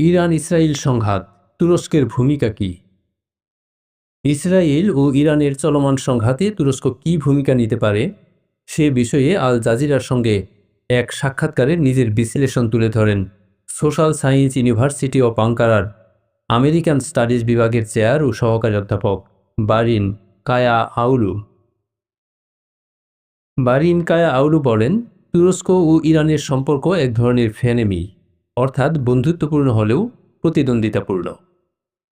Iran Israel সংঘাত, তুরস্কের ভূমিকা কি? ইসরায়েল ও ইরানের চলমান সংঘাতে তুরস্ক কী ভূমিকা নিতে পারে সে বিষয়ে আল জাজিরার সঙ্গে এক সাক্ষাৎকারে নিজের বিশ্লেষণ তুলে ধরেন সোশ্যাল সায়েন্স ইউনিভার্সিটি অব আঙ্কারার আমেরিকান স্টাডিজ বিভাগের চেয়ার ও সহকারী অধ্যাপক বারিন কায়া আউলু। বারিন কায়া আউলু বলেন, তুরস্ক ও ইরানের সম্পর্ক এক ধরনের ফ্রেনেমি, অর্থাৎ বন্ধুত্বপূর্ণ হলেও প্রতিদ্বন্দ্বিতাপূর্ণ।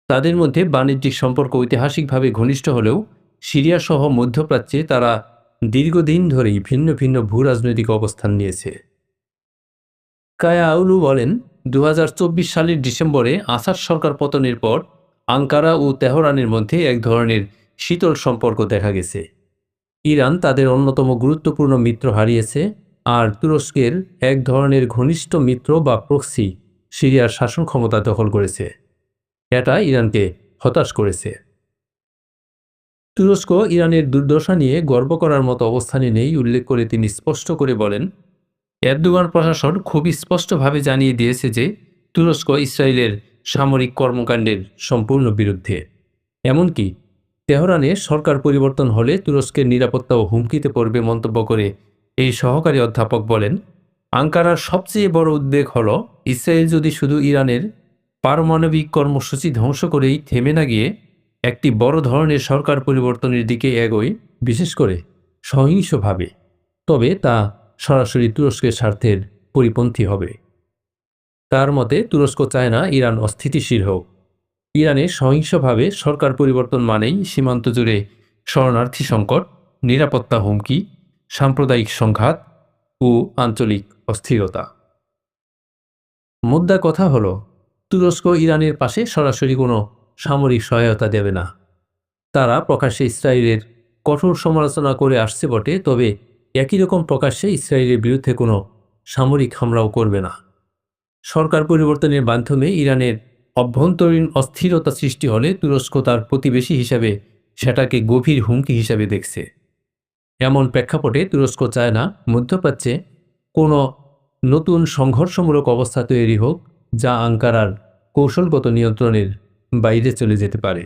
তাদের মধ্যে বাণিজ্যিক সম্পর্ক ঐতিহাসিকভাবে ঘনিষ্ঠ হলেও সিরিয়া সহ মধ্যপ্রাচ্যে তারা দীর্ঘদিন ধরেই ভিন্ন ভিন্ন ভূরাজনৈতিক অবস্থান নিয়েছে। কায়া আউলু বলেন, 2024 সালের ডিসেম্বরে আসাদ সরকার পতনের পর আঙ্কারা ও তেহরানের মধ্যে এক ধরনের শীতল সম্পর্ক দেখা গেছে। ইরান তাদের অন্যতম গুরুত্বপূর্ণ মিত্র হারিয়েছে, আর তুরস্কের এক ধরনের ঘনিষ্ঠ মিত্র বা প্রক্সি সিরিয়ার শাসন ক্ষমতা দখল করেছে। এটা ইরানকে হতাশ করেছে। তুরস্ক ইরানের দুর্দশা নিয়ে গর্ব করার মতো অবস্থানে নেই উল্লেখ করে তিনি স্পষ্ট করে বলেন, এরদোগান প্রশাসন খুবই স্পষ্টভাবে জানিয়ে দিয়েছে যে তুরস্ক ইসরায়েলের সামরিক কর্মকাণ্ডের সম্পূর্ণ বিরুদ্ধে। এমনকি তেহরানে সরকার পরিবর্তন হলে তুরস্কের নিরাপত্তাও হুমকিতে পড়বে মন্তব্য করে এই সহকারী অধ্যাপক বলেন, আঙ্কারার সবচেয়ে বড় উদ্বেগ হল ইসরায়েল যদি শুধু ইরানের পারমাণবিক কর্মসূচি ধ্বংস করেই থেমে না গিয়ে একটি বড় ধরনের সরকার পরিবর্তনের দিকে এগোয়, বিশেষ করে সহিংসভাবে, তবে তা সরাসরি তুরস্কের স্বার্থের পরিপন্থী হবে। তার মতে তুরস্ক চায় না ইরান অস্থিতিশীল হোক। ইরানে সহিংসভাবে সরকার পরিবর্তন মানেই সীমান্ত জুড়ে শরণার্থী সংকট, নিরাপত্তা হুমকি, সাম্প্রদায়িক সংঘাত ও আঞ্চলিক অস্থিরতা। মুদ্রা কথা হলো, তুরস্ক ইরানের পাশে সরাসরি কোনো সামরিক সহায়তা দেবে না। তারা প্রকাশ্যে ইসরায়েলের কঠোর সমালোচনা করে আসছে বটে, তবে একই রকম প্রকাশ্যে ইসরায়েলের বিরুদ্ধে কোনো সামরিক হামলাও করবে না। সরকার পরিবর্তনের মাধ্যমে ইরানের অভ্যন্তরীণ অস্থিরতা সৃষ্টি হলে তুরস্ক তার প্রতিবেশী হিসাবে সেটাকে গভীর হুমকি হিসাবে দেখছে। এমন প্রেক্ষাপটে তুরস্ক চায় না মধ্যপ্রাচ্যে কোনো নতুন সংঘর্ষমূলক অবস্থা তৈরি হোক, যা আঙ্কারার কৌশলগত নিয়ন্ত্রণের বাইরে চলে যেতে পারে।